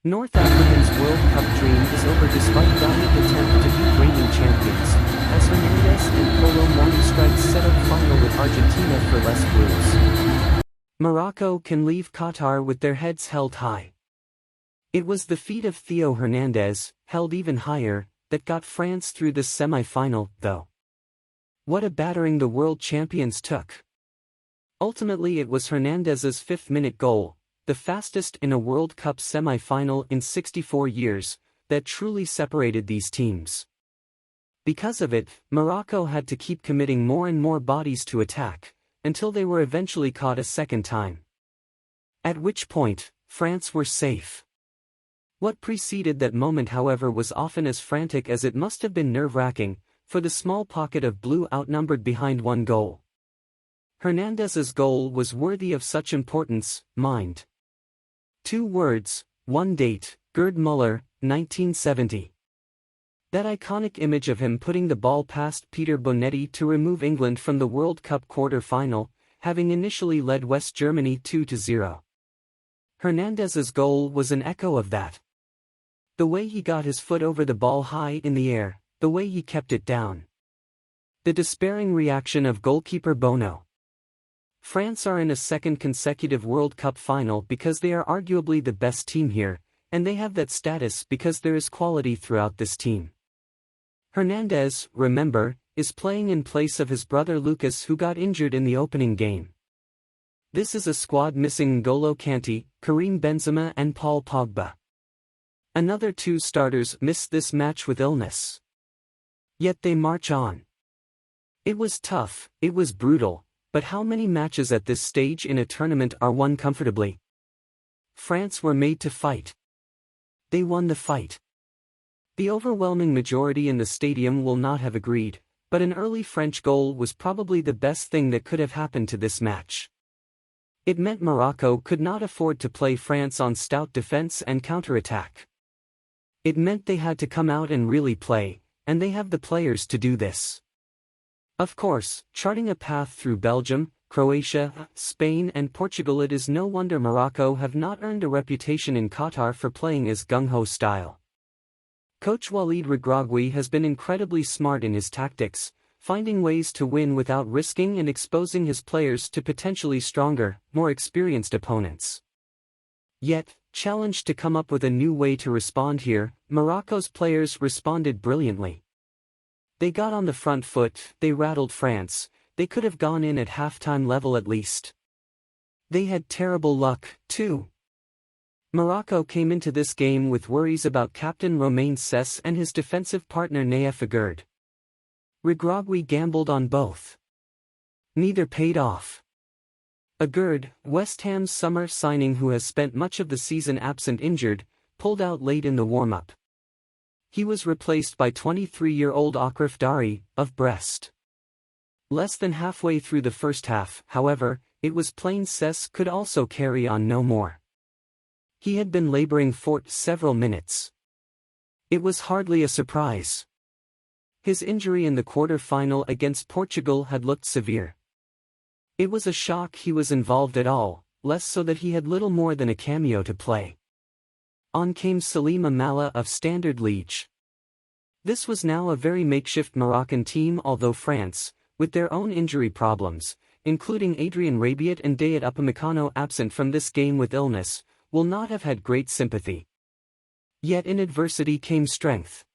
North Africa's World Cup dream is over despite valiant attempt to beat reigning champions, as Hernandez and Kolo Muani strikes set up final with Argentina for Les Bleus. Morocco can leave Qatar with their heads held high. It was the feat of Theo Hernandez, held even higher, that got France through this semi-final, though. What a battering the world champions took. Ultimately it was Hernandez's fifth-minute goal, the fastest in a World Cup semi-final in 64 years, that truly separated these teams. Because of it, Morocco had to keep committing more and more bodies to attack, until they were eventually caught a second time. At which point, France were safe. What preceded that moment, however, was often as frantic as it must have been nerve-wracking, for the small pocket of blue outnumbered behind one goal. Hernandez's goal was worthy of such importance, mind. 2 words, 1 date, Gerd Müller, 1970. That iconic image of him putting the ball past Peter Bonetti to remove England from the World Cup quarter-final, having initially led West Germany 2-0. Hernandez's goal was an echo of that. The way he got his foot over the ball high in the air, the way he kept it down. The despairing reaction of goalkeeper Bono. France are in a second consecutive World Cup final because they are arguably the best team here, and they have that status because there is quality throughout this team. Hernandez, remember, is playing in place of his brother Lucas, who got injured in the opening game. This is a squad missing N'Golo Kanté, Karim Benzema and Paul Pogba. Another 2 starters missed this match with illness. Yet they march on. It was tough, it was brutal. But how many matches at this stage in a tournament are won comfortably? France were made to fight. They won the fight. The overwhelming majority in the stadium will not have agreed, but an early French goal was probably the best thing that could have happened to this match. It meant Morocco could not afford to play France on stout defense and counterattack. It meant they had to come out and really play, and they have the players to do this. Of course, charting a path through Belgium, Croatia, Spain and Portugal, it is no wonder Morocco have not earned a reputation in Qatar for playing as gung-ho style. Coach Walid Regragui has been incredibly smart in his tactics, finding ways to win without risking and exposing his players to potentially stronger, more experienced opponents. Yet, challenged to come up with a new way to respond here, Morocco's players responded brilliantly. They got on the front foot, they rattled France, they could have gone in at halftime level at least. They had terrible luck, too. Morocco came into this game with worries about captain Romain Saiss and his defensive partner Naya Fagerd. Regragui gambled on both. Neither paid off. Agerd, West Ham's summer signing who has spent much of the season absent injured, pulled out late in the warm-up. He was replaced by 23-year-old Achraf Dari, of Brest. Less than halfway through the first half, however, it was plain Saiss could also carry on no more. He had been laboring for several minutes. It was hardly a surprise. His injury in the quarter-final against Portugal had looked severe. It was a shock he was involved at all, less so that he had little more than a cameo to play. On came Salim Amala of Standard Liège. This was now a very makeshift Moroccan team, although France, with their own injury problems, including Adrien Rabiot and Dayot Upamecano absent from this game with illness, will not have had great sympathy. Yet in adversity came strength.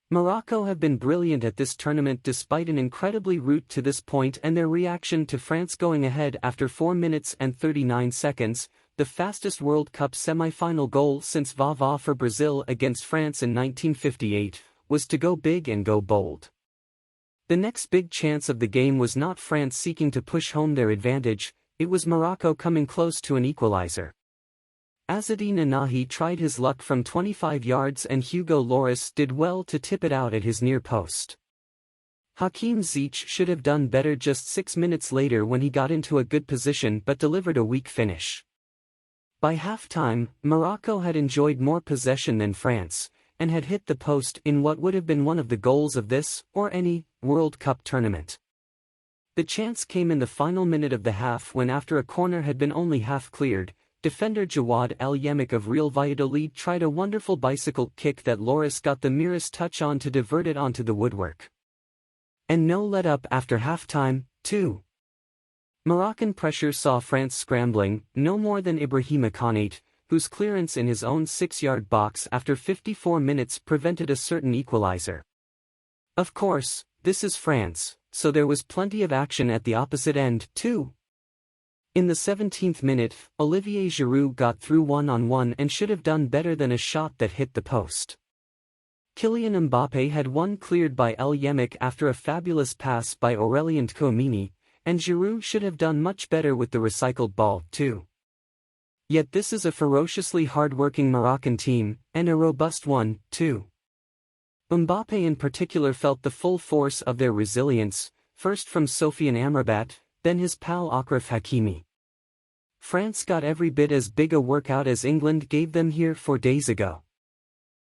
Morocco have been brilliant at this tournament despite an incredibly route to this point, and their reaction to France going ahead after 4 minutes and 39 seconds, the fastest World Cup semi-final goal since Vavá for Brazil against France in 1958, was to go big and go bold. The next big chance of the game was not France seeking to push home their advantage, it was Morocco coming close to an equalizer. Azzedine Ounahi tried his luck from 25 yards and Hugo Lloris did well to tip it out at his near post. Hakim Ziyech should have done better just 6 minutes later when he got into a good position but delivered a weak finish. By halftime, Morocco had enjoyed more possession than France, and had hit the post in what would have been one of the goals of this, or any, World Cup tournament. The chance came in the final minute of the half when, after a corner had been only half cleared, defender Jawad El Yamiq of Real Valladolid tried a wonderful bicycle kick that Loris got the merest touch on to divert it onto the woodwork. And no let up after halftime, too. Moroccan pressure saw France scrambling, no more than Ibrahima Konate, whose clearance in his own 6-yard box after 54 minutes prevented a certain equalizer. Of course, this is France, so there was plenty of action at the opposite end, too. In the 17th minute, Olivier Giroud got through one-on-one and should have done better than a shot that hit the post. Kylian Mbappé had one cleared by El Yamiq after a fabulous pass by Aurélien Tchouameni, and Giroud should have done much better with the recycled ball, too. Yet this is a ferociously hard-working Moroccan team, and a robust one, too. Mbappé in particular felt the full force of their resilience, first from Sofiane Amrabat, then his pal Achraf Hakimi. France got every bit as big a workout as England gave them here 4 days ago.